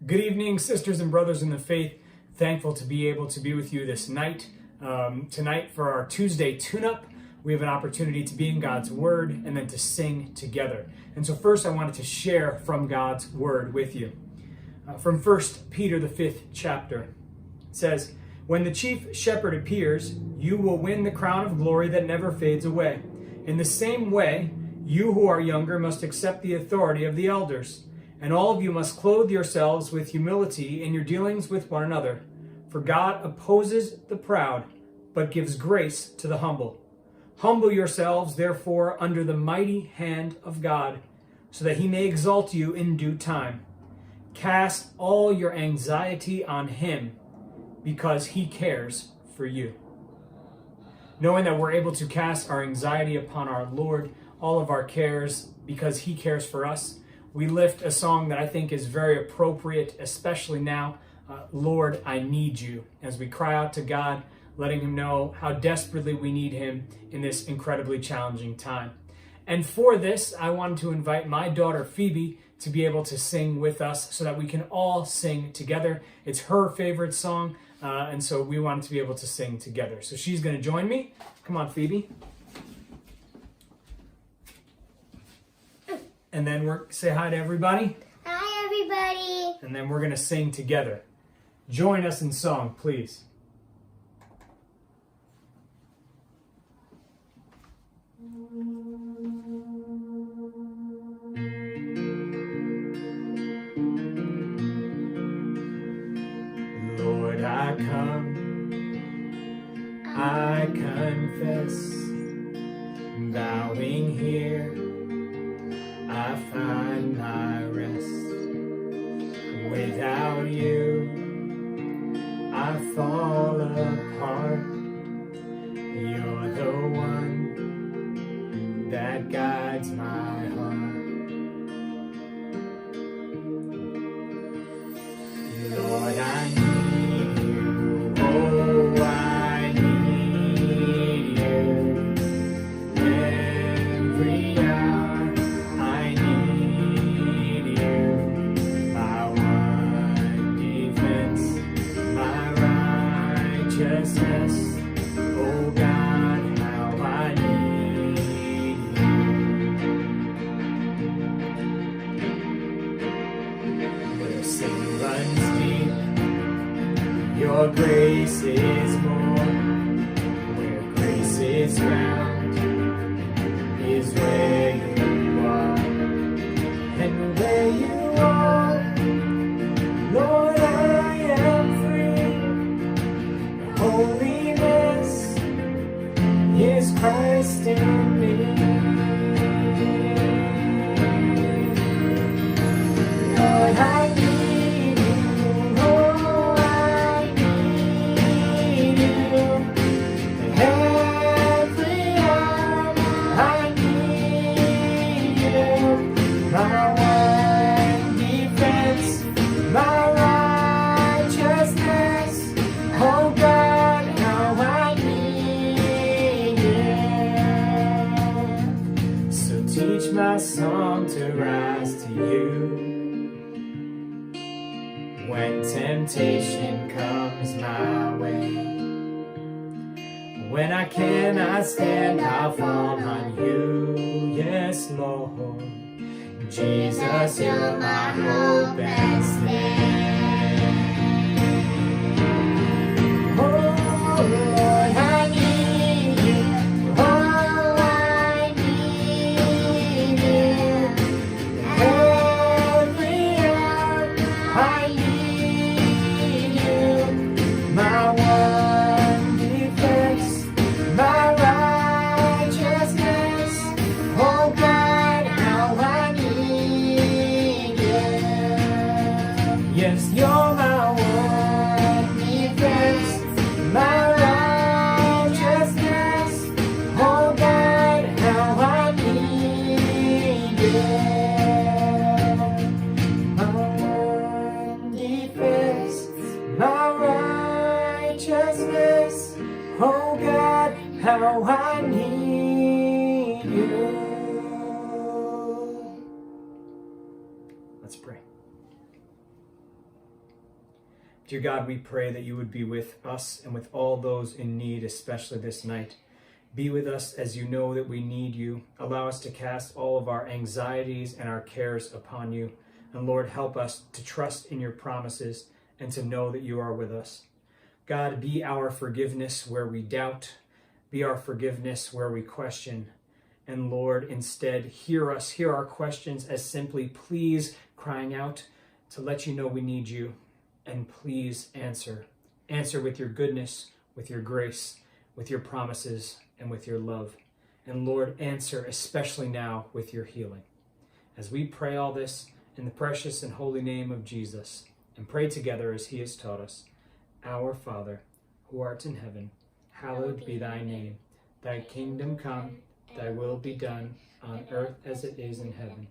Good evening, sisters and brothers in the faith. Thankful to be able to be with you this night. Tonight for our Tuesday tune-up, we have an opportunity to be in God's Word and then to sing together. And so first I wanted to share from God's Word with you. From 1 Peter, the 5th chapter, it says, "When the chief shepherd appears, you will win the crown of glory that never fades away. In the same way, you who are younger must accept the authority of the elders. And all of you must clothe yourselves with humility in your dealings with one another. For God opposes the proud, but gives grace to the humble. Humble yourselves, therefore, under the mighty hand of God, so that he may exalt you in due time. Cast all your anxiety on him, because he cares for you." Knowing that we're able to cast our anxiety upon our Lord, all of our cares, because he cares for us, we lift a song that I think is very appropriate, especially now, Lord, I Need You, as we cry out to God, letting him know how desperately we need him in this incredibly challenging time. And for this, I wanted to invite my daughter Phoebe to be able to sing with us so that we can all sing together. It's her favorite song, and so we wanted to be able to sing together. So she's going to join me. Come on, Phoebe. And then say hi to everybody. Hi, everybody. And then we're going to sing together. Join us in song, please. Lord, I come, I confess, bowing here, I find my rest. Without you, I fall apart. You're the one that guides my heart. Lord, I need you. Oh, I need you. Every hour I need you. My one defense, my righteousness. Oh God, how I need you. Where sin runs deep, your grace is more. Where grace is found is where you are. And where you are, Lord, I am free. Holiness is Christ in me. Lord, I need you. Oh, I need you. Every hour I need you. My one defense, my righteousness. Oh God, how I need you. So teach my song to rise to you. When temptation comes my way, when I cannot stand, I'll fall on you. Yes, Lord. Jesus, you're my hope and stay. Oh, Lord, I need you. Oh, I need you. Every hour I need you. My one defense, my righteousness. Oh God, how I need you. Yes, you're my one defense, my righteousness. Oh God, how I need you. My one defense, my righteousness. Oh God, how I need you. Let's pray. Dear God, we pray that you would be with us and with all those in need, especially this night. Be with us as you know that we need you. Allow us to cast all of our anxieties and our cares upon you. And Lord, help us to trust in your promises and to know that you are with us. God, be our forgiveness where we doubt. Be our forgiveness where we question. And Lord, instead, hear us, hear our questions as simply please crying out to let you know we need you. And please answer. Answer with your goodness, with your grace, with your promises, and with your love. And Lord, answer especially now with your healing. As we pray all this in the precious and holy name of Jesus, and pray together as he has taught us, Our Father, who art in heaven, hallowed be thy name. Thy kingdom come, thy will be done, on earth as it is in heaven.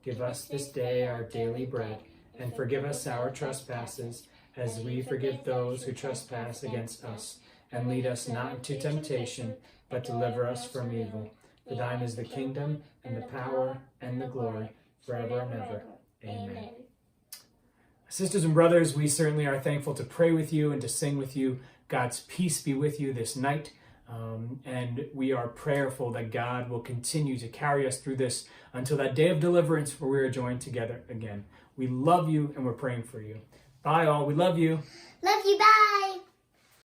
Give us this day our daily bread, and forgive us our trespasses, as we forgive those who trespass against us. And lead us not into temptation, but deliver us from evil. For thine is the kingdom, and the power, and the glory, forever and ever. Amen. Sisters and brothers, we certainly are thankful to pray with you and to sing with you. God's peace be with you this night. And we are prayerful that God will continue to carry us through this until that day of deliverance where we are joined together again. We love you and we're praying for you. Bye all. We love you. Love you. Bye.